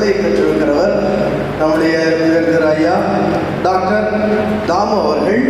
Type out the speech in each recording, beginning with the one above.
விருதை பெற்றிருக்கிறவர் நம்முடைய ஐயா டாக்டர் தாமு அவர்கள்.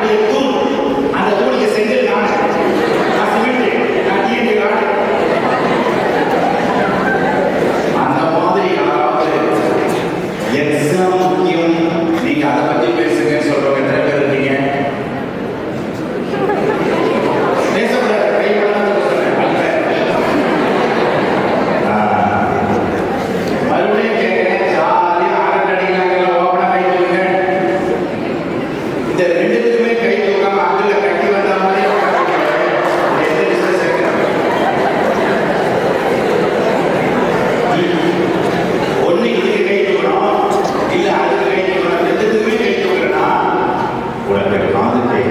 யாருடைய தூண்? அந்த தூணுக்கு செங்கல் நான் சிமெண்ட், நான் டிஎன்டி ராடு. அந்த மாதிரி யாராவது எக்ஸாம் முக்கியம், நீங்க அதை பத்தி பேசுங்க சொல்றவங்க எத்தனை பேர் இருக்கீங்க? பேசக்கூடாது, கை பண்ணாத மறுபடியும் கேட்கிறேன், ஜாலியா அரட்டை அடிக்கிறாங்க, ஓப்பனா கை தூக்குங்க. இந்த ரெண்டு பேருமே கை தூக்காம அங்கல கட்டி வந்த மாதிரி எந்த டிஸ்டன்ஸ் இருக்கிறாங்க? ஒண்ணு இதுக்கு கை தூக்கணும், இல்ல அதுக்கு கை தூக்கணும். ரெண்டுத்துக்குமே கை தூக்குறேன்னா உனக்கு காது கை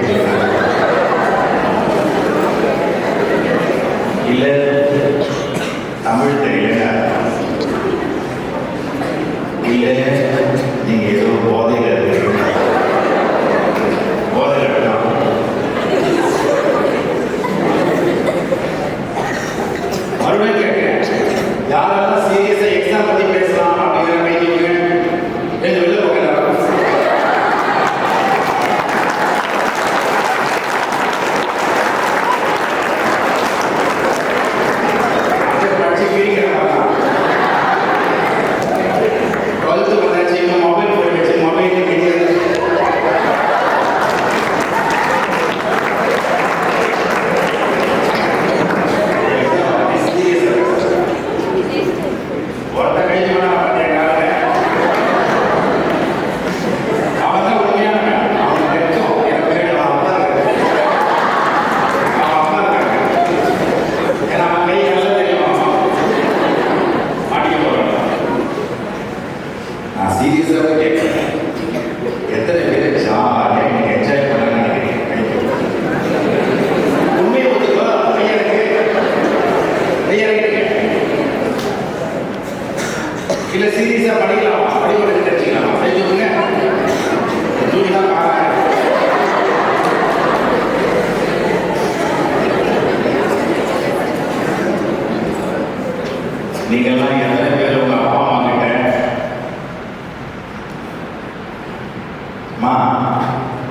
இல்ல தமிழ் தெரியல, இல்ல நீங்க ஏதோ போதையில இருக்கீங்க. போதையில இருக்கலாம். மறுபடியும் கேட்கிறேன், யாரெல்லாம் சீரியஸா எக்ஸாம் பத்தி பேசலாம் அப்படிங்கிற மைண்டிங்க வெளில போகிறாங்க. எத்தனை பேர் ஜாலியா நீங்க என்ஜாய் பண்ண நினைக்கிறீங்க? உண்மையை ஒத்துக்கோ, இல்ல சீரியஸா படிக்கலாமா, படிக்கிறது தெரிஞ்சுக்கலாமா? தான் பாருங்க. நீங்கெல்லாம் எத்தனை பேர் உங்க அப்பா அம்மா கிட்ட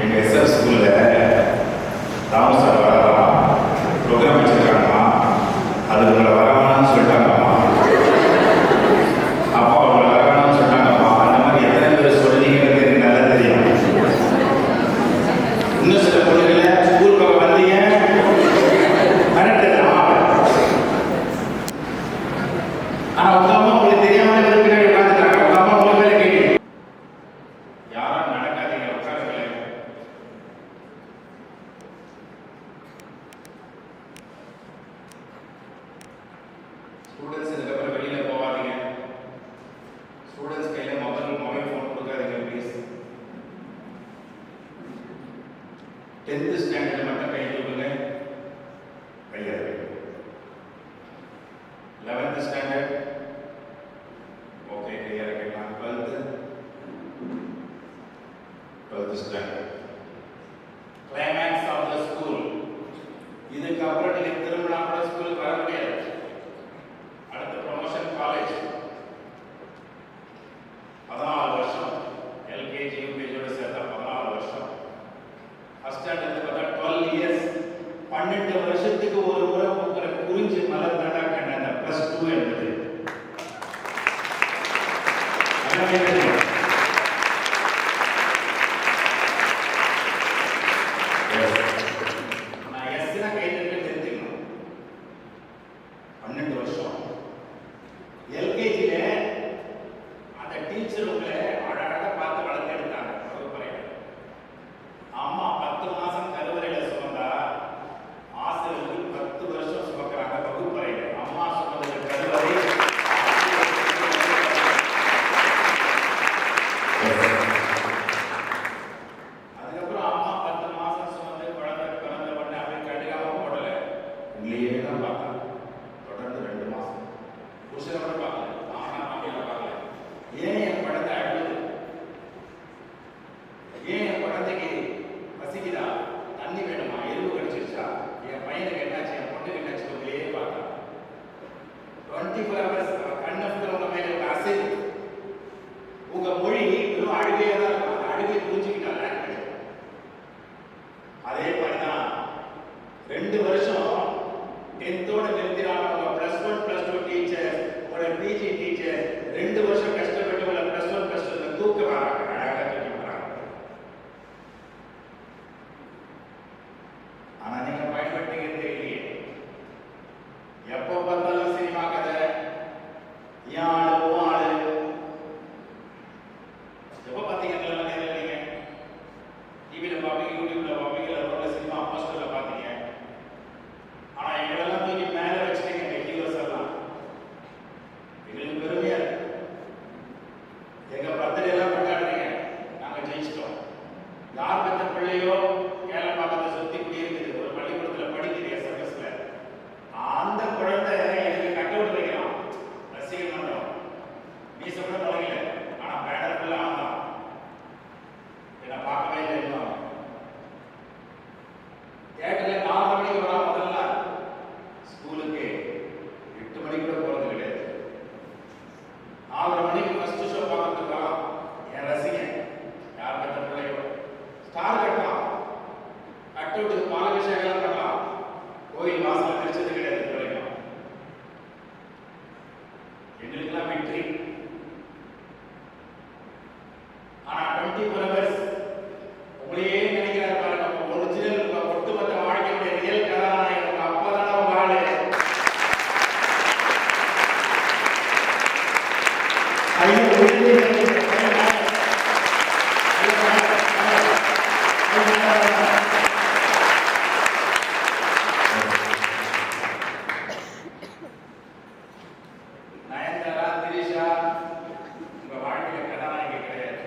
எங்க எஸ்எஃப் ஸ்கூல்ல ராம சார் வரலாம் ப்ரோக்ராம் வச்சிருக்காங்கம்மா, அது உங்களை வரவானான்னு சொல்லிட்டாங்கம்மா, அப்பா உங்களை வரவானான்னு சொல்லிட்டாங்கம்மா, அந்த மாதிரி எத்தனை பேர் சொல்றீங்கிறது எனக்கு நல்லா தெரியும். இன்னும் சில பொண்ணுங்கள ஸ்கூல் பக்கம் வந்தீங்க ஆனா உங்க அம்மா உங்களுக்கு தெரியாம பின்னாடி உட்காந்துட்டாங்க. உங்க அம்மா உங்க மேல கேட்டு யாரா நடக்காதீங்க, உட்காருங்க. ஸ்டூடெண்ட்ஸ் இதுக்கப்புறம் வெளியில போகாதீங்க. ஸ்டூடெண்ட்ஸ் கையில மொபைல் ஃபோன் கொடுக்காதீங்க ப்ளீஸ். 10th ஸ்டாண்டர்ட் மட்டும் கை தூக்குங்க, கையா. 11th ஸ்டாண்டர்ட் ஓகே, கையா இருக்கலாம். 12th standard climax of the school. இதுக்கப்புறம் நீங்க திரும்பினா கூட ஸ்கூலுக்கு வர முடியாது. அடுத்த ப்ரொமோஷன் காலேஜ் 14 வருஷம், எல்கேஜி யூகேஜியோட சேர்த்தா 14 வருஷம். ஃபர்ஸ்ட் ஸ்டாண்டர்ட் பார்த்தா 12 இயர்ஸ். 12 வருஷத்துக்கு ஒரு முறை பூக்கிற குறிஞ்சி மலர் தாண்டா கண்ண அந்த +2 என்பது. நான் எஸ்னா கைது தெரிஞ்சுக்கணும். 12 வருஷம் எல்கேஜியில அந்த டீச்சர் உங்களை அழகாக பார்த்து வளர்த்து எடுத்தாங்க வகுப்பறையில. அம்மா 10 மாசம் கருவறையில சுமந்தா ஆசிரியர்கள் 10 வருஷம் சுமக்கிறாங்க வகுப்பறையில. அம்மா சுமந்தது கருவறை. அதுக்கப்புறம் அம்மா 10 மாசம் சுமந்து குழந்தை அதே மாதிரி தான் 2 வருஷம் 10th நிறுத்தினாங்க. உங்க +1 +2 டீச்சர், உங்களோட பிஜி டீச்சர் 2 வருஷம் கஷ்டப்பட்டு உங்களை +1 +2 தூக்க வராங்க, அழகா தூக்கி வராங்க. ஆனா நீங்க பயன்படுத்திக்கிறதே இல்லையே. எப்போ பார்த்தாலும் சினிமா கதை, ஆளு ஆளு. எப்போ பார்த்தீங்கன்னா நீங்க டிவியில் பார்ப்பீங்க, யூடியூப்ல பார்ப்பீங்க, இல்லை சினிமா போஸ்டர்ல பார்த்தீங்க. ஆனா எங்களெல்லாம் தூக்கி மேலே வச்சுட்டீங்க எங்க ஹீரோஸ் எல்லாம். எங்களுக்கு பெருமையா இருக்கு. எங்க பர்த்டே எல்லாம் கொண்டாடுறீங்க, நாங்க ஜெயிச்சிட்டோம். யார் பெற்ற பிள்ளையோ ஏழை பார்க்கறத சுத்தி குடியிருக்குது, ஒரு பள்ளிக்கூடத்துல படிக்குது எஸ்எம்எஸ்ல, அந்த குழந்தை எனக்கு கட் அவுட் வைக்கலாம், ரசிகர் மன்றம் நீ சொல்ல தொடங்கல. ஆனா பேனர் ஃபுல்லா தான் என்ன பார்க்கவே இல்லை. இன்னும் தியேட்டர்ல 4 மணிக்கு வரா, முதல்ல ஸ்கூலுக்கு 8 மணிக்கு கூட போறது கிடையாது. 4 மணிக்கு ஃபர்ஸ்ட் ஷோ பார்க்கறதுக்கா என் ரசிகன் யார் பெற்ற பிள்ளையோ ஸ்டார் கட்டலாம், கட் அவுட்டுக்கு பாலபிஷேகம் பண்ணலாம், கோயில் வாசல் தெரிச்சது கிடையாது. இது வரைக்கும் எங்களுக்கெல்லாம் வெற்றி. ஆனா 24 hours உங்களையே நினைக்கிறார் பாருங்க. ஒரிஜினல் ஒட்டுமொத்த வாழ்க்கையுடைய ரியல் கதாநாயகன் உங்க அப்பா தானே உங்க ஆளு. ஐயோ நயன்தாரா, திரிஷா உங்க வாழ்க்கையில கதாநாயகி கிடையாது.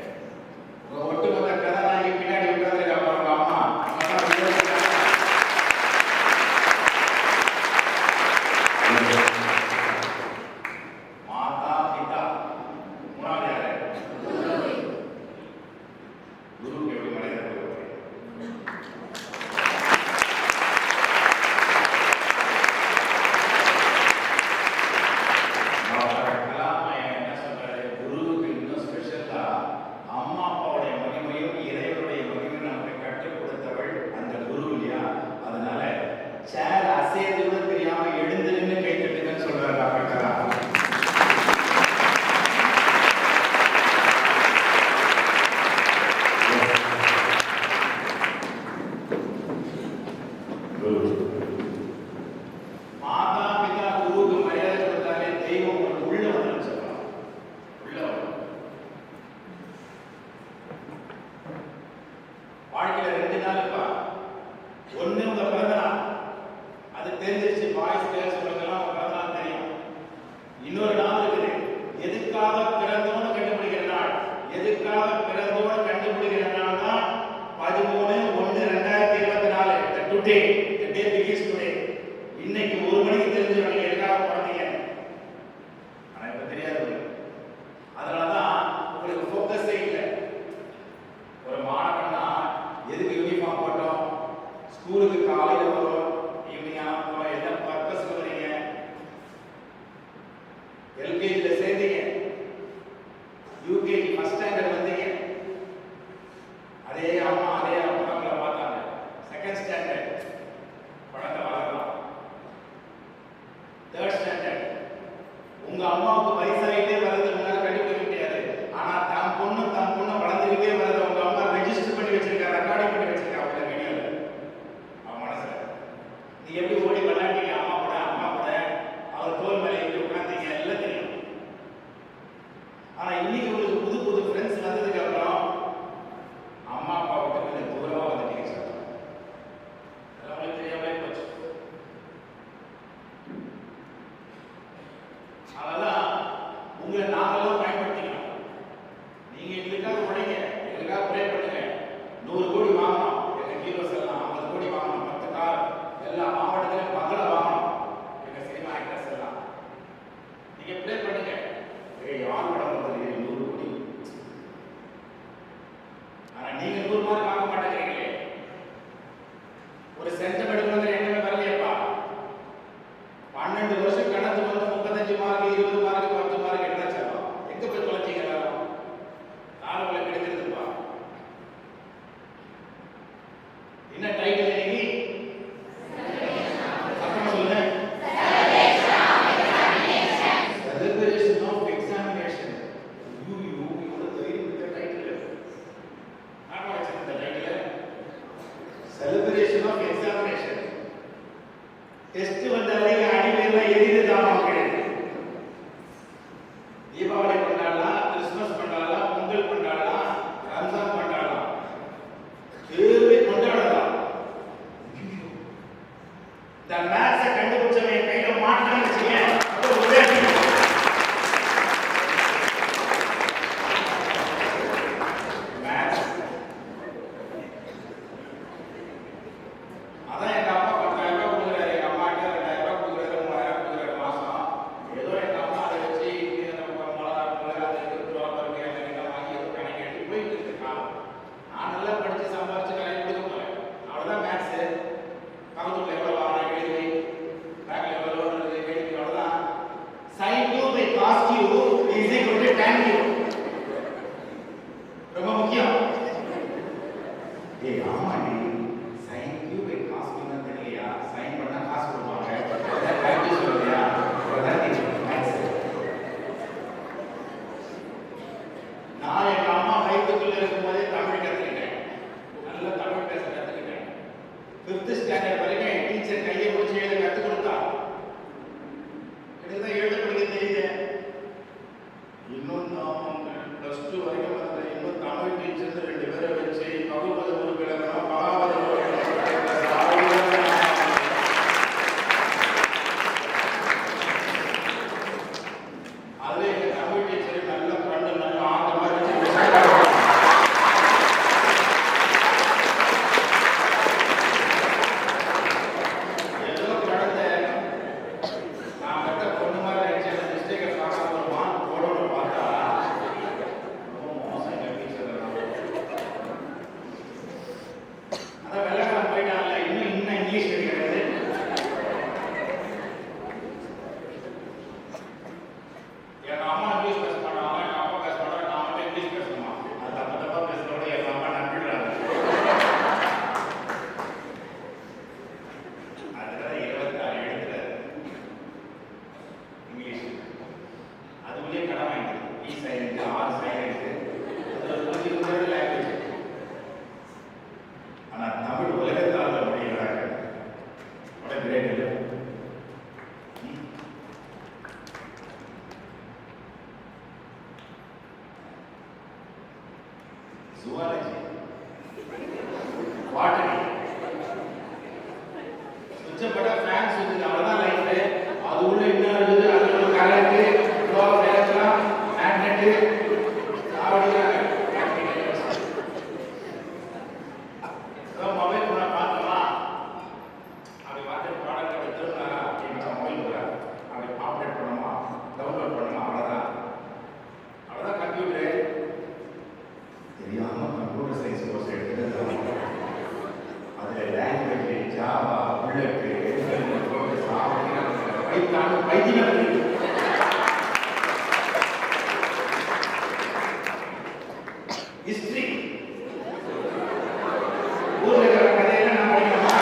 உங்க ஒட்டுமொத்த கதாநாயகி பின்னாடி உட்கார்ந்துருக்கா பாருங்க அம்மா. மாதா பிதா. மூணாவது யாரு? குருவுக்கு எப்படி மரியாதை கொடுக்குறீங்க? என்ன சொல்றாரு? குருவுக்கு இன்னும் ஸ்பெஷலா அம்மா அப்பாவுடைய மகிமையும் இறைவனுடைய மகிமையும் நமக்கு கற்றுக் கொடுத்தவள் அந்த குரு இல்லையா? அதனால சேர் அசையது கூட தெரியாம எழுந்து நின்று கை தட்டுங்கன்னு சொல்றாரு டாக்டர். மாதா பிதா குருவுக்கு மரியாதை கொடுத்தாலே தெய்வம் உங்களுக்கு உள்ள வந்து சொல்லலாம். உள்ள வரும். வாழ்க்கையில 2 நாளுப்பா. ஒண்ணு உங்க பிறந்தநாள், அது தெரிஞ்சிருச்சு. பாய்ஸ் கேர்ள்ஸ் உங்களுக்கெல்லாம் உங்க பிறந்தநாள் தெரியும். இன்னொரு நாள் இருக்குது, எதுக்காக பிறந்தோன்னு கண்டுபிடிக்கிற நாள். எதுக்காக பிறந்தோன்னு கண்டுபிடிக்கிற நாள் தான் 13/1/2024. Today the day begins today. இன்னைக்கு 1 மணிக்கு தெரிஞ்சிடும் நீங்க எதுக்காக பிறந்தீங்க. ஆனா இப்ப தெரியாது. அதனாலதான் உங்களுக்கு ஃபோக்கஸே இல்லை. ஒரு மாணவன்னா எதுக்கு யூனிஃபார்ம் போட்டோம், ஸ்கூலுக்கு காலையில வரும், ஈவினிங் ஆகும், என்ன பர்பஸ்க்கு வரீங்க? எல்கேஜில சேர்ந்தீங்க, யூகேஜி ஃபர்ஸ்ட் ஸ்டாண்டர்ட் வந்தீங்க, அதே அம்மா அதே அப்பா உங்களை பார்த்தாங்க. செகண்ட் ஸ்டாண்டர்ட் குழந்தை வளரலாம். 3rd ஸ்டாண்டர்ட் உங்க அம்மாவுக்கு வயசாயிட்டே வரது முன்னாடி கண்டுபிடிக்க முடியாது. ஆனா தம் பொண்ணு வளர்ந்துகிட்டே வரது உங்க அம்மா ரெஜிஸ்டர் பண்ணி வச்சிருக்காங்க, ரெக்கார்டிங் பண்ணி வச்சிருக்காங்க அவங்க வீடியோல. அவன் மனசுல நீ எப்படி ஓடி விளையாண்டீங்க அம்மா கூட அவர் தோல் மேலே எப்படி உட்கார்ந்தீங்க எல்லாம் தெரியும். ஆனா இன்னைக்கு உங்களுக்கு புது புது ஃப்ரெண்ட்ஸ் வந்ததுக்கு அப்புறம் அம்மா அப்பா விட்டு கொஞ்சம் தூரமா வந்துட்டீங்க சார். அதெல்லாம் உங்களுக்கு தெரியாமலே போச்சு. அதனால உங்களை நாங்கெல்லாம் பயன்படுத்திக்கணும். நீங்க எங்களுக்காக உழைங்க, எங்களுக்காக ப்ரே பண்ணுங்க. 100 கோடி வாங்கணும், எங்க ஹீரோஸ் எல்லாம் 50 கோடி வாங்கணும், 10 கார், எல்லா மாவட்டத்திலும் பங்களா வாங்கணும், எங்க சினிமா ஆக்டர்ஸ் எல்லாம். நீங்க ப்ரே பண்ணுங்க. யார் படம் வந்தது 100 கோடி. ஆனா நீங்க 100 மார்க் வாங்க மாட்டேங்கிறீங்களே. ஒரு சென்டம் எடுக்கிறது என்னவே வரலையப்பா. 12 வருஷம் கணக்கு வந்து 35 மார்க் 20 மார்க் 10 மார்க் என்ன சொல்லும்? எங்க போய் தொலைச்சீங்க எல்லாரும்? நாலு கிடைக்கிறதுப்பா. என்ன title reservation of examination. Test வந்தாலே அடிமையெல்லாம் எரியுது தாமா கிடையாது. தீபாவளி கொண்டாடலாம், கிறிஸ்துமஸ் கொண்டாடலாம், பொங்கல் கொண்டாடலாம், ரம்ஜான் கொண்டாடலாம், தேர்வை கொண்டாடலாம். இந்த மேத்ஸை கண்டுபிடிச்சவன் கையில மாட்டான்னு வச்சுக்கேன், ஒரே மேத்ஸ். அதான் எங்க அப்பா 10,000 ரூபாய் கொடுக்குறாரு, எங்க அம்மா 2,000 ரூபாய் கொடுக்குறாரு, 3,000 கொடுக்குறாரு மாசம். ஏதோ எங்க அம்மா அதை வச்சு மிளகா பொருள் அதை வாங்கி ஏதோ கணக்கு எடுத்து போயிட்டு இருக்கு காலம். நான் நல்லா படிச்சு சம்பாதிச்சு கணக்கு கொடுக்க போறேன். அவ்வளவுதான் மேத்ஸ். பக்கத்துல எவ்வளவு வாங்கினா எழுதி, பேங்க்ல எவ்வளவு லோன் இருக்கு எழுதி, அவ்வளவுதான். sin u by cos u is equal to tan u. ரொம்ப முக்கியம். ஏய் ஆமாடி, sin u by cos u ன்னு தெரியலையா? sin பண்ணா காசு கொடுப்பாங்க. அத பிராக்டீஸ் சொல்றியா? அதான் நீ மேத்ஸ். நான் எங்க அம்மா வயிற்றுக்குள்ள இருக்கும்போதே தமிழ் கத்துக்கிட்டேன். நல்ல தமிழ் பேச கத்துக்கிட்டேன். 5th ஸ்டாண்டர்ட் வரைக்கும் என் டீச்சர் கையை பிடிச்சி எழுத கற்றுக் கொடுத்தா. எனக்கு தான் எழுத படிக்க தெரியுது. இன்னும் நான் +2 வரைக்கும் வந்து இன்னும் தமிழ் டீச்சர் 2 பேரை வச்சு பகுபத உறுப்பினர்கள் மகாபத அதுல எங்க தமிழ் டீச்சர் நல்ல ஃப்ரெண்டு, நல்ல ஆந்த மாதிரி ஏதோ குழந்தை நான் கட்ட பொண்ணு மாதிரி நினைச்சேன், மிஸ்டேக்கை பார்க்காம ஒரு மார்க் போடணும்னு பார்த்தா ரொம்ப மோசம் எங்க டீச்சர். அதான் வெள்ளக்காரன் போயிட்டாங்கல்ல, இன்னும் இங்கிலீஷ் கிடையாது. எங்க அம்மா இங்கிலீஷ் பேச மாட்டாங்க, எங்க அப்பா பேச மாட்டாங்க, நான் மட்டும் இங்கிலீஷ் பேசணுமா? அது தப்பா பேசுறதோட எங்க அம்மா நம்பிடுறாங்க. அதுதான் 26 எழுதுறாரு இங்கிலீஷ். அதுக்குள்ளேயே கடன் வாங்கிடுது. E சைலண்ட், R சைலண்ட், அதில் கொஞ்சம் லாங்குவேஜ். ஆனா தமிழ் உலகத்தால் முடியறாங்க. what a great leader. zoology, botany, சுத்தப்பட்ட ஃபேன்ஸ் இருக்குது, அவ்வளோதான் லைஃப். அது உள்ள என்ன இருக்குது, அது உள்ள கரண்ட் ஃப்ளோ எலக்ட்ரான் மேக்னெட் சாவடிக்கிறாங்க. மொபைல் ஃபோனை பார்த்தோமா, அப்படி பார்த்து ப்ராடக்ட் அப்படி திரும்பினா அப்படின்னா மொபைல் ஃபோனை அப்படி ஆப்ரேட் பண்ணணுமா, டவுன்லோட் பண்ணணுமா, அவ்வளோதான் கம்ப்யூட்டரு. தெரியாம கம்ப்யூட்டர் சயின்ஸ் கோர்ஸ் எடுத்துட்டு அதில் லாங்குவேஜ் ஜாவா புல்லட்டு பைத்தியம். ஹிஸ்டரி ஊர்ல இருக்கிற கதையெல்லாம் நான் படிக்கணுமா?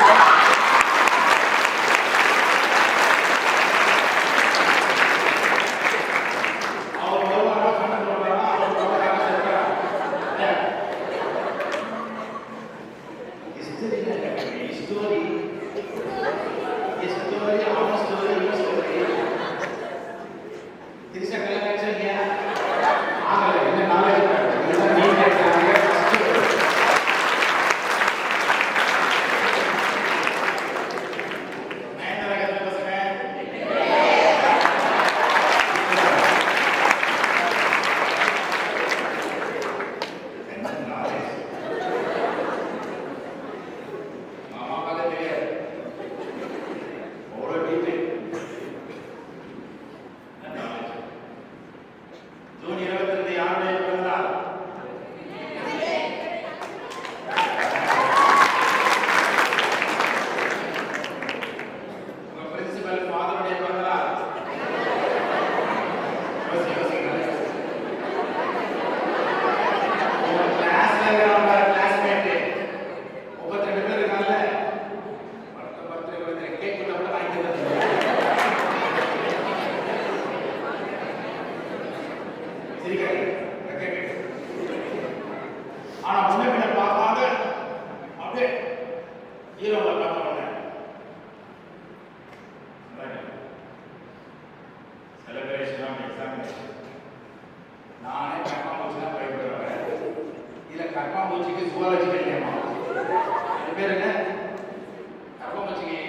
அவர் வருவாரா, கண்ணன் வருவாரா, அவர் வருவாரா சொல்றா. ஹிஸ்டரி ஸ்டோரி ஸ்டோரி ஆமா ஸ்டோரி ஸ்டோரி திருச்ச கலெக்ஷன் ஏன் ஆகல என்ன நாலேஜ் இதெல்லாம் நீங்க கேட்கறாங்க. நான் என்ன பேசுறேன், என்ன நாலேஜ் மாமா பக்கத்துல வீடியோவை பார்த்த உடனே செலிப்ரேஷன் ஆஃப் எக்ஸாமினேஷன். நானே கர்மாம்பூச்சி தான் பயப்படுறேன். இதில் கர்மாம்பூச்சிக்கு ஜுவாலஜிக்கல் நேமா என் பேர் என்ன? கர்மாம்பூச்சிக்கு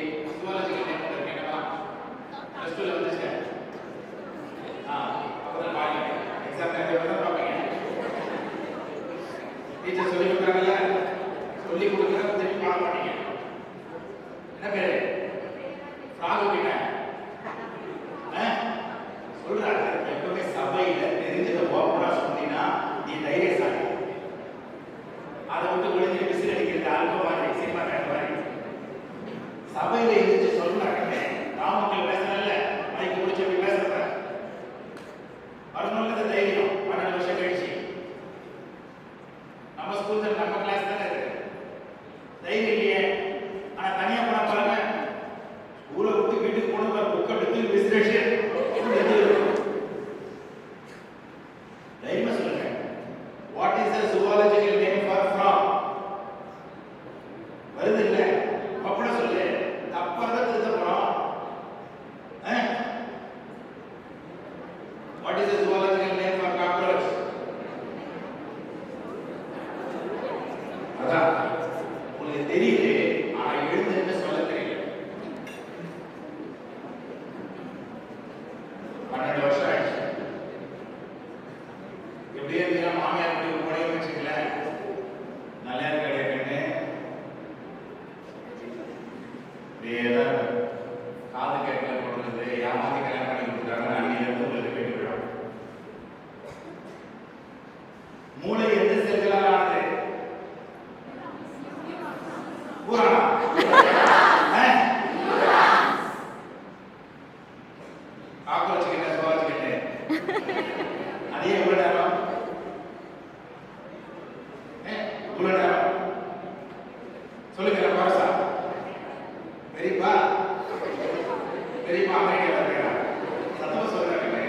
ஜுவாலஜிக்கல் நேம் இருக்கேன்னா ப்ளஸ் டூவில் வந்துச்சு. அப்போதான் பாருங்க எக்ஸாம் நேரத்தில் தான் பார்ப்பீங்க. டீச்சர் சொல்லி கொடுக்குறாங்கல்ல, சொல்லி கொடுக்குறத திருப்பி பாட மாட்டீங்க. என்ன பேரு? ஃப்ராகு கிட்ட சொல்றாங்க. எப்பவுமே சபையில தெரிஞ்சதை ஓப்பனா சொன்னீங்கன்னா நீ தைரியசாலி. அதை விட்டு ஒளிஞ்சு விசில் அடிக்கிறது அல்ப மாதிரி சினிமா கேட்ட மாதிரி. சபையில எதிர்த்து சொல்றாங்க. நாமக்கல் பேசுறேன்ல, மைக்கு முடிச்சு எப்படி பேசுறேன் வரணும்ல தைரியம். 12 வருஷம் கழிச்சு நம்ம ஸ்கூல்ல நம்ம கிளாஸ் தானே இருக்கு. தைரியம் இல்லையே. ஆனா தனியா போனா பாருங்க, ஊரை விட்டு வீட்டுக்கு போன பாரு, புக் எடுத்து விசிலேஷன் தைரியமா சொல்லுங்க. What is the zoological name for frog? வருது இல்ல, அப்படி சொல்லு. தப்பா தான் திருத்த போறோம். What is the zoological name for cockroach? அதான் உங்களுக்கு தெரியுது, ஆனா எழுதுன்னு சொல்ல தெரியல. 12 வருஷம் ஆயிடுச்சு. எப்படியே இருந்தா மாமியார் முடிவு போனே வச்சுக்கலேன். நல்லா இருக்காடியா கண்ணு? இப்படியேதான் காது கேட்கல போடுறது, ஏமாத்தி கல்யாணம் பண்ணி கொடுத்துட்டாங்க. அன்னிலிருந்து உங்களுக்கு வெட்டி விடும். மூளை எந்த செல்களால் ஆனது? பூரானா? காக்ரோச்சுக்கு என்ன சுவாலஜிக்கு என்ன? அதே எவ்வளவு நேரம்? இவ்வளவு நேரம் சொல்லுங்க. பாரசா பெரியப்பா பெரியப்பா அமெரிக்காவில் இருக்கிறார். சத்தமா சொல்றாங்க.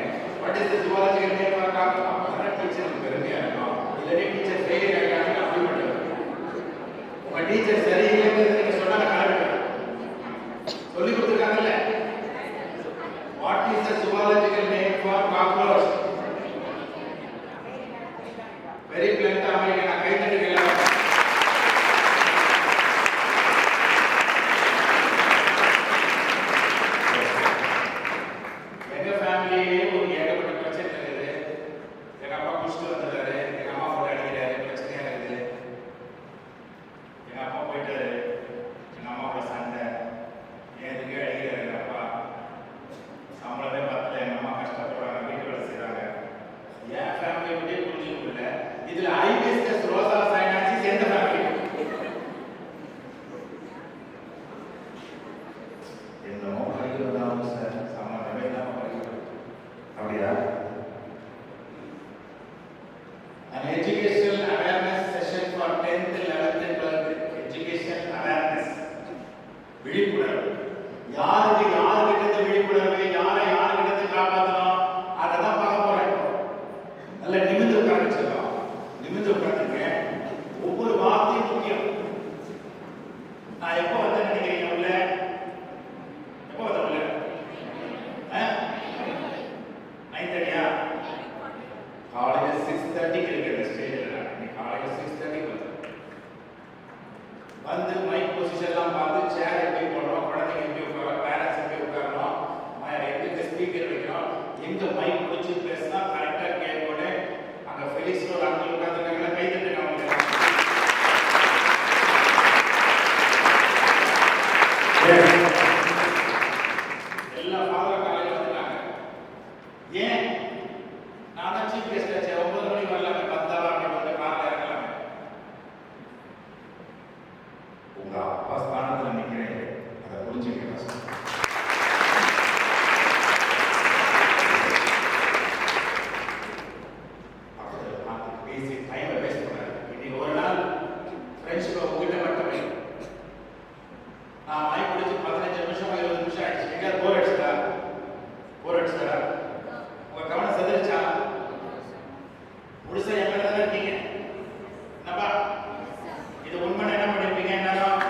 What is the zoological name for cockroach? அப்பதான் டீச்சர் பெருமையா இருக்கும். இல்லையே டீச்சர் ஃபெயிலியர் ஆகிட்டாங்க அப்படி பண்ணுவாங்க. உங்க டீச்சர் சரியில்லைன்னு நீங்க சொன்னாங்க சொல்லி கொடுத்துருக்காங்கல்ல. What is the zoological name for cockroach? Very blunt American. கை தட்டுங்க. எங்க ஃபேமிலியே ஒரு ஏகப்பட்ட பிரச்சனை இருக்குது. எங்க அப்பா குடிச்சிட்டு வந்துட்டாரு, எங்க அம்மா போட்டு அடிக்கிறாரு, பிரச்சனையா இருக்குது. எங்க அப்பா போயிட்டாரு, எங்க அம்மாவோட சண்டை. ஏதுக்கு அடிக்கிறாரு எங்க அப்பா? சம்பளமே பத்தல, எங்க அம்மா கஷ்டப்படுறாங்க, வீட்டு வேலை செய்றாங்க. என் ஃபேமிலியை பற்றியே புரிஞ்சுக்க முடியல. இதுல ஐபிஎஸ்எஸ் ரோசா சைனான்சிஸ் எந்த ஃபேமிலி? என்னமோ படிக்கிறதாவும் சார் சம்மந்தமே இல்லாம படிக்கிறது. அப்படியா? An educational awareness session for 10th, 11th and 12th. Education awareness. விழிப்புணர்வு. யார்கிட்ட விழிப்புணர்வு, யார்கிட்ட காப்பாற்றணும், அதை தான் பார்க்க போறேன். நல்ல நிமிந்து உட்காந்துருக்கோம். நிமிந்து உட்காந்துருங்க. ஒவ்வொரு வார்த்தையும் முக்கியம். நான் எப்போ வந்து நினைக்கிறீங்க உள்ள? எப்போ வந்த உள்ள? 9:30 காலையில் 6:30 இருக்கிற ஸ்டேஜில் காலையில் 6:30 வந்து மைக் பொசிஷன்லாம் பார்த்து சேர் எப்படி போடுறோம், குழந்தைங்க எப்படி உட்காரோம், பேரண்ட்ஸ் எப்படி உட்காரணும், எங்க ஸ்பீக்கர் வைக்கிறோம், எங்க மைக் பிடிச்சி பேசினா கரெக்டாக கேட்கணும். அங்கே ஃபெலிக்ஸ் ஒரு அங்கிள் உட்காந்துருக்காங்களா? கை தட்டுங்க. எல்லா ஃபாதரும் காலையில் வந்துட்டாங்க. ஏன்? நான் தான் சீஃப் கெஸ்ட் ஆச்சு. 9 மணிக்கு வரலாமே, 10 அப்படி வந்து காரில் இறங்கலாமே. உங்க அப்பா ஸ்தானத்தில் நிற்கிறேன், அதை புரிஞ்சுக்கிறேன். பேசி டைமை வேஸ்ட் பண்ணாரு. இன்னைக்கு ஒரு நாள் ஃப்ரெண்ட்ஷிப்பை உங்ககிட்ட மட்டுமே நான் மைக் பிடிச்சி 15 நிமிஷம் 20 நிமிஷம் ஆயிடுச்சு. எங்கேயாவது போர் அடிச்சுதா? உங்க கவனம் செதறிச்சா? முழுசா எங்க தானே இருக்கீங்க? என்னப்பா இது உண்மை என்ன பண்ணிருப்பீங்க? நேரம்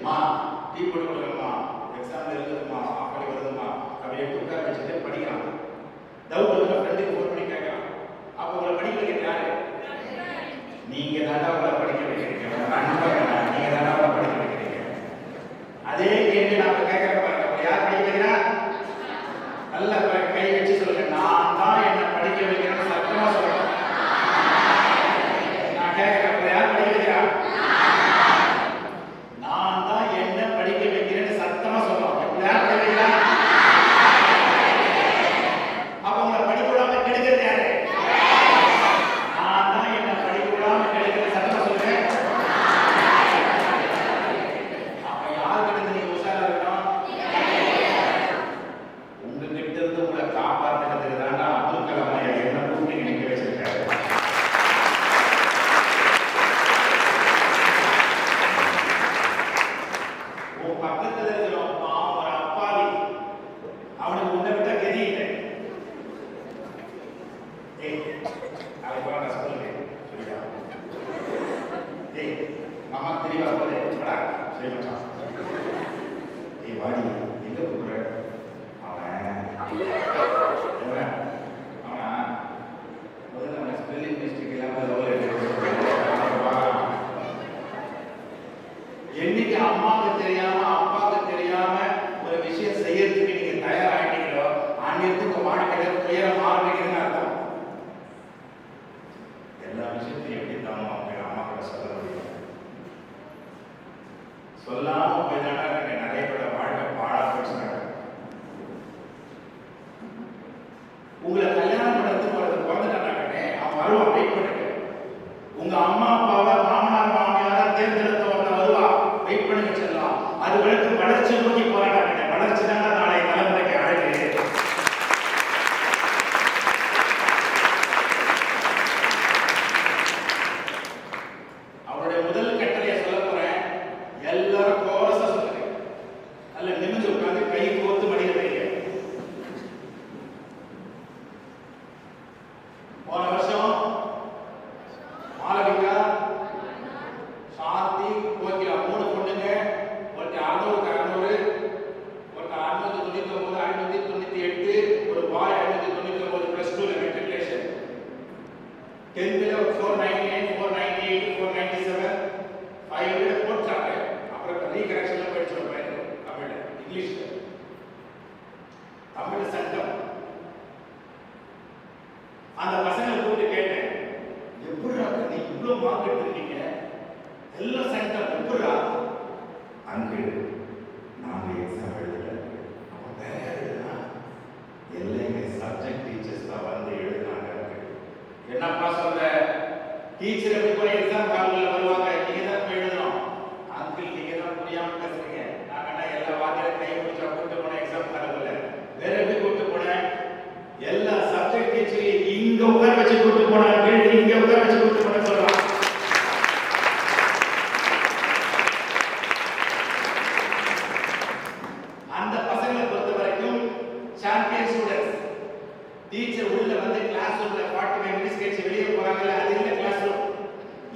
மா டீ போட்டு கொடுங்கம்மா, எக்ஸாம் இருக்குதும்மா, ஆஃபலி வருதும்மா அப்படி எடுத்து உட்கார வச்சுட்டு படிக்கிறான். டவுட் வந்து ஃப்ரெண்டுக்கு ஃபோன் பண்ணி கேட்கலாம். அப்போ உங்களை படிக்க வைக்கிறது யாரு? நீங்க தாண்டா உங்களை படிக்க வைக்கிறீங்க. நீங்க தாண்டா உங்களை படிக்க வைக்கிறீங்க. அதே கேள்வி நாம கேட்கற பாருங்க, அப்ப யார் படிக்க வைக்கிறா? நல்ல கை வச்சு சொல்லுங்க, நான் தான் என்ன படிக்க வைக்கிறேன்னு சத்தமா சொல்லணும். நான் கேட்கிறேன், அப்ப யார் படிக்க வைக்கிறா? நான் தான் என்ன படிக்க வைக்கிறேன்னு சத்தமா சொல்லணும். இப்ப யார் படிக்க வைக்கிறா? அப்ப உங்களை படிக்க விடாம கெடுக்கிறது யாரு? நான் தான் என்ன படிக்க விடாம கெடுக்கிறது சத்தமா சொல்லுங்க. அப்ப யார்கிட்ட நீங்க உஷாரா இருக்கணும்? உங்ககிட்ட இருந்து உங்களை காப்பாற்றுறதுக்கு தாண்டா அப்துல் கலாம் ஐயா என்ன கூப்பிட்டு நிக்க வச்சிருக்காரு. உன் பக்கத்துல இருக்கிற ஒரு அப்பாவி, அவனுக்கு உன்னை விட்டா கதி இல்லை. ஏய், அவன் போன சொல்லுங்க சொல்லியா? ஏய், மாமா தெரியவா போதே படா சரி மச்சான். ஏய் வாடி, எங்க போற? முதல்ல அவன் ஸ்பெல்லிங் மிஸ்டேக் இல்லாம என்னைக்கு அம்மாவுக்கு தெரியாம அப்பாவுக்கு தெரியாம ஒரு விஷயம் செய்யறதுக்கு நீங்க தயாராகிட்டீங்களோ அன்னிருந்து உங்க வாழ்க்கையில துயரம் ஆரம்பிக்குதுன்னு அர்த்தம். எல்லா விஷயத்தையும் எப்படி தான் அவங்க அம்மா கிட்ட சொல்ல முடியும்? சொல்லாம போய் தாண்டா நிறைய பேரோட வாழ்க்கை பாழா போச்சுனாங்க. உங்களை கல்யாணம் பண்ணுறதுக்கு ஒருத்தர் பிறந்துட்டாங்கன்னே அவன் வருவான், வெயிட் பண்ணுங்க. உங்க அம்மா அப்பாவை மாமனார் மாமியாரா தேர்ந்தெடுத்த ஒருத்தன் வருவா, வெயிட் பண்ணுங்க செல்லாம். அது வரைக்கும் வளர்ச்சி நோக்கி போராட்டாங்க. வளர்ச்சி தாங்க நாளைய தலைமுறைக்கு அழகு. அவருடைய முதல் கட்டளையை சொல்ல போறேன். எல்லாரும் கோரஸா சொல்லுங்க. நல்ல நிமிர்ந்து உட்கார்ந்து கை கோர்த்து மடியில வைங்க. போன வருஷம் மாலவிகா, சாந்தி, கோகிலா 3 பொண்ணுங்க. ஒருத்தர் 600 600, ஒருத்தர் 699 598, ஒரு பாய் 599 +2 மெட்ரிகுலேஷன். 10th 499 498 497 500 போட்டாங்க. அப்புறம் ரீகரெக்ஷன்ல படிச்சோம் தமிழ்ல, இங்கிலீஷ்ல. தமிழ் சட்டம். அந்த பசங்களை கூப்பிட்டு கேட்டேன், எப்படிடா நீ இவ்வளவு மார்க் எடுத்திருக்கீங்க? எல்லாம் சட்டம் எப்படிடா? அங்கிள் நாங்க எக்ஸாம் எழுதல. அப்ப வேற யார் எழுதுனா? எல்லாமே சப்ஜெக்ட் டீச்சர்ஸ் தான் வந்து எழுதுனாங்க. என்னப்பா சொல்ற? டீச்சர் எப்படி போய் எக்ஸாம் ஹால்ல வருவாங்க, நீங்க தான் போய் எழுதணும். அங்கிள் நீங்க தான் புரியாம பேசுறீங்க. நான் எல்லா வாத்தியாரும் கை பிடிச்சா கூப்பிட்டு போனேன் எக்ஸாம் ஹாலுக்குள்ள. வேற எப்படி கூப்பிட்டு போனேன்? எல்லா சப்ஜெக்ட் டீச்சரையும் இங்க உட்கார வச்சு கூப்பிட்டு போனாங்க, இங்க உட்கார வச்சு கூப்பிட்டு போன சொல்றான். அந்த பசங்களை பொறுத்த வரைக்கும் சாம்பியன் ஸ்டூடெண்ட்ஸ். டீச்சர் உள்ள வந்து கிளாஸ் ரூம்ல 45 மினிட்ஸ் கழிச்சு வெளியே போறாங்கல்ல, அது இல்ல கிளாஸ் ரூம்.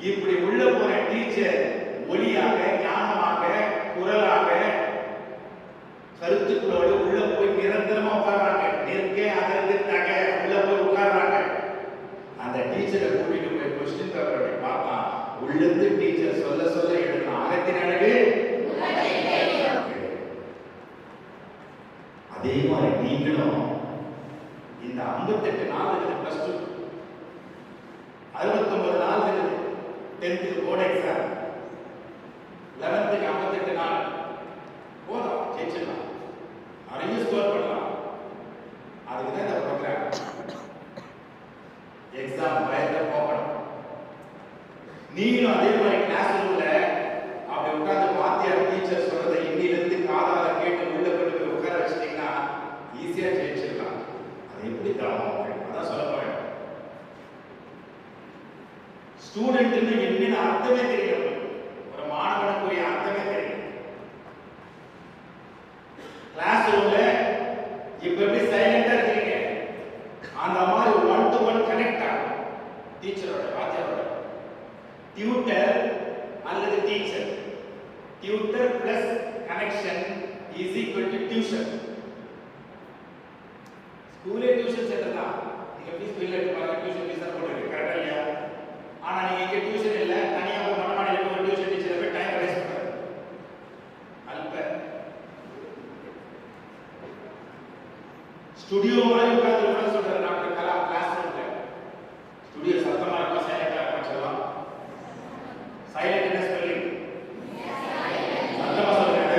இப்படி உள்ள போற டீச்சர் ஒளியாக, ஞானமாக, குரலாக, கருத்துக்களோடு உள்ள போய் நிரந்தரமா உட்கார்றாங்க. நிற்க அதற்கு தக உள்ள போய் உட்கார்றாங்க. அந்த டீச்சரை கூட்டிட்டு போய் கொஸ்டின் பேப்பர் பார்த்தா உள்ளது டீச்சர் சொல்ல சொல்ல எழுதணும். அகத்தின் அழகு. அதே மாதிரி நீங்களும் இந்த 58 நாள் இருக்குது +2, 69 நாள் இருக்குது 10th போர்டு எக்ஸாம், 11th 58 நாள் போதும், ஜெயிச்சிடலாம், நிறைய ஸ்கோர் பண்ணலாம். அதுக்கு தான் இந்த ப்ரோக்ராம். எக்ஸாம் பயத்தை போகணும். நீங்களும் அதே மாதிரி கிளாஸ் ரூம்ல அப்படி உட்கார்ந்து வாத்தியார் டீச்சர் சொல்றதை இன்னிலிருந்து காதால கேட்டு உள்ள கொண்டு போய் உட்கார வச்சிட்டீங்கன்னா ஈஸியா ஜெயிச்சிடலாம். அது எப்படி தரணும்? அதான் சொல்ல போறேன். ஸ்டூடெண்ட்னு என்னன்னு அர்த்தமே தெரியும். ஒரு மாணவனுக்குரிய அர்த்தமே தெரியும். கிளாஸ் ரூம்ல இப்ப எப்படி சைலண்டா இருக்கீங்க, அந்த மாதிரி 1-to-1 கனெக்ட் ஆகும் டீச்சரோட, வாத்தியாரோட. டியூட்டர் அல்லது teacher, tutor plus connection is equal to tuition. ஸ்கூலே டியூஷன் சென்டர் தான். நீங்க ஃபீஸ் பில் எடுத்து பாருங்க, டியூஷன் ஃபீஸ் தான் போடுறீங்க, கரெக்டா இல்லையா? ஆனா நீங்க இங்க டியூஷன் இல்ல, தனியா ஒரு மனமாடியில போய் ஒரு டியூஷன் டீச்சரை போய் டைம் வேஸ்ட் பண்றாரு. அல்ப ஸ்டுடியோ மாதிரி உட்கார்ந்து உட்கார்ந்து சொல்றாரு டாக்டர் கலா கிளாஸ் ரூம்ல. ஸ்டுடியோ சத்தமா இருக்கா சைலண்டா இருக்கா சொல்லலாம். சைலண்ட் என்ன ஸ்பெல்லிங்? சத்தமா சொல்லுங்க.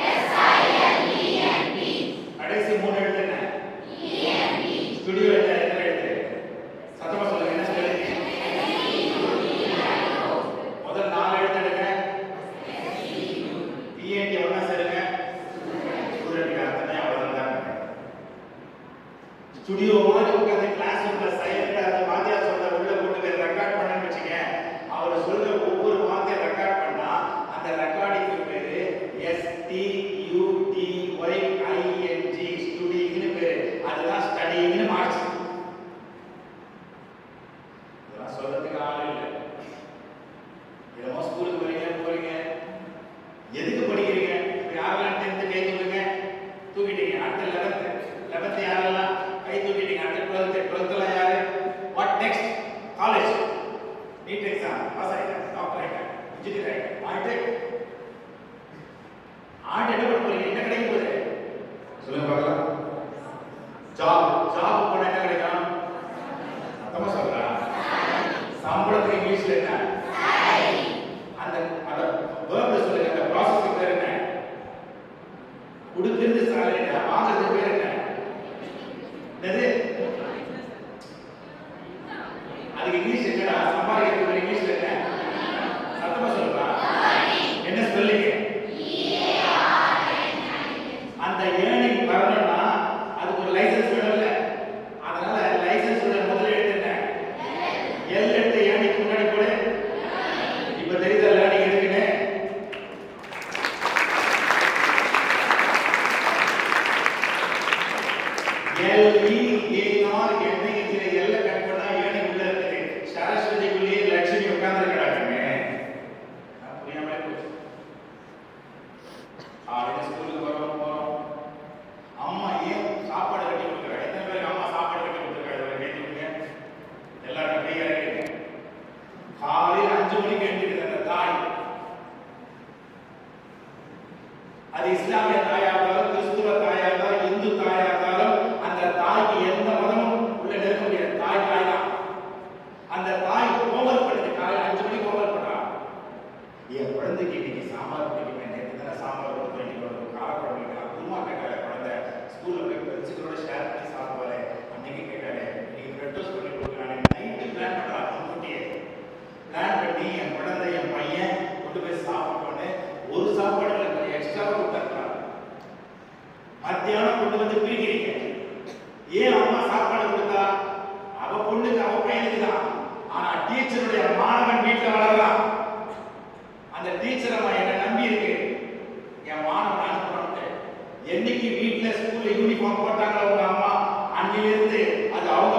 S I L E N T. கடைசி மூணு எழுத்து என்ன? இ என் டி. ஸ்டுடியோ என்ன எழுத்து? சத்தமா சொல்லுங்க. என்ன ஸ்பெல்லிங்? முதல் நாலு எழுத்து எடுங்க. இ என் டி ஒண்ணா சேருங்க. ஸ்டூடெண்ட் அர்த்தமே அவ்வளவுதான். ஸ்டுடியோ மாதிரி உட்கார்ந்து கிளாஸ் ரூம்ல சைலண்டா அந்த வாத்தியார் சொல்ற உள்ள போட்டு போய் ரெக்கார்ட் பண்ணன்னு வெச்சீங்க. அவர் சொல்ற ஒவ்வொரு வார்த்தையை ரெக்கார்ட் பண்ணா அந்த ரெக்கார்டிங்க்கு பேரு S T U D Y I N G ஸ்டுடிங்னு பேரு. அதுதான் ஸ்டடிங்னு மாறுச்சு. இதெல்லாம் சொல்றதுக்கு ஆள் இல்லை. ஏதோ ஸ்கூலுக்கு போறீங்க, எதுக்கு படிக்கிறீங்க? இப்போ யாரெல்லாம் 10th கை தூக்குங்க, தூக்கிட்டீங்க. அடுத்த 11th யாரெல்லாம் கை தூக்கிட்டீங்க? அடுத்த 12th யாரு? What next? College NEET exam pass ஆயிட்டேன், டாக்டர் ஆயிட்டேன், இன்ஜினியர் ஆயிட்டேன், ஆர்ட் என்ன பண்ண போறீங்க? என்ன கிடைக்க போகுது சொல்லுங்க பார்க்கலாம். ஜாப் போனா என்ன கிடைக்கும்? சத்தமா சொல்றா. சம்பளத்துக்கு இங்கிலீஷ்ல என்ன? அந்த வேர்ப் சொல்லுங்க. அந்த ப்ராசஸ்க்கு பேர் என்ன? கொடுக்கிறது சாலரி, வாங்குறது பேர் என்ன? என்னது? அதுக்கு இங்கிலீஷ் என்னடா? சம்பாதிக்கிறது இங்கிலீஷ்ல என்ன? சத்தமா சொல்றா. என்ன ஸ்பெல்லிங்? அந்த ஏர்னிங் வரணும்னா அதுக்கு ஒரு லைசென்ஸ் வேணும்ல. அதனால லைசென்ஸ் உள்ள முதல் எழுத்து என்ன? எல் எழுத்து ஏர்னிங் முன்னாடி போடு. இப்ப தெரியுதா லேர்னிங் இருக்குன்னு? L E A R N இ எல்ல கட் பண்ணா ஏர்னிங் உள்ள இருக்குது. சரஸ்வதிக்குள்ளே லட்சுமி உட்கார்ந்து இருக்காங்க. புரியாமலே போச்சு. ஆளுங்க ஸ்கூலுக்கு போறோம். அம்மா ஏன் சாப்பாடு கட்டி கொடுக்குறாங்க? எத்தனை பேருக்கு அம்மா சாப்பாடு கட்டி கொடுத்துருக்காங்க? கட்டி கொடுங்க. எல்லாரும் கையா இருக்கு. காலையில் 5 மணிக்கு எழுந்திருக்கிற அந்த தாய், அது இஸ்லாமிய தாயா இருந்தாலும், கிறிஸ்துவ தாயா இருந்தாலும், இந்து தாயா இருந்தாலும், அந்த தாய்க்கு எந்த மதமும் உள்ள நெருக்க முடியாது. தாய் தான். அந்த தாய் ஹோம்வொர்க் பண்ணுது. காலையில் 5 மணிக்கு ஹோம்வொர்க் பண்றா. என் குழந்தைக்கு இன்னைக்கு சாம்பார் பிடிக்குமே, நேற்று தானே சாம்பார் கொடுத்து வேண்டிய காரக்குழம்பு வைக்கலாம். குருமா கேட்டாலே குழந்தை ஸ்கூல்ல போய் ஃப்ரெண்ட்ஸுகளோட ஷேர் பண்ணி சாப்பிடுவாரு. அன்னைக்கு கேட்டாலே இன்னைக்கு பிரெட் டோஸ்ட் பண்ணி கொடுக்கலான்னு நைட்டு பிளான் பண்றா. முன்கூட்டியே பிளான் பண்ணி என் குழந்தை என் பையன் கொண்டு போய் சாப்பிட்டோன்னு ஒரு சாப்பாடு கொஞ்சம் எக்ஸ்ட்ராவா கொடுத்துருக்கலாம். மத்தியானம் கொண்டு வந்து பிரிக்கிறீங்க. ஏன் அம்மா சாப்பாடு கொடுத்தா? அவ பொண்ணுக்கு அவ பையனுக்கு தான். ஆனா டீச்சருடைய மாணவன் வீட்டுல வளரலாம். அந்த டீச்சர் அம்மா என்ன நம்பி இருக்கு, என் மாணவன் அனுப்பணும். என்னைக்கு வீட்டுல ஸ்கூல்ல யூனிஃபார்ம் போட்டாங்களோ உங்க அம்மா, அன்னிலிருந்து அது அவங்க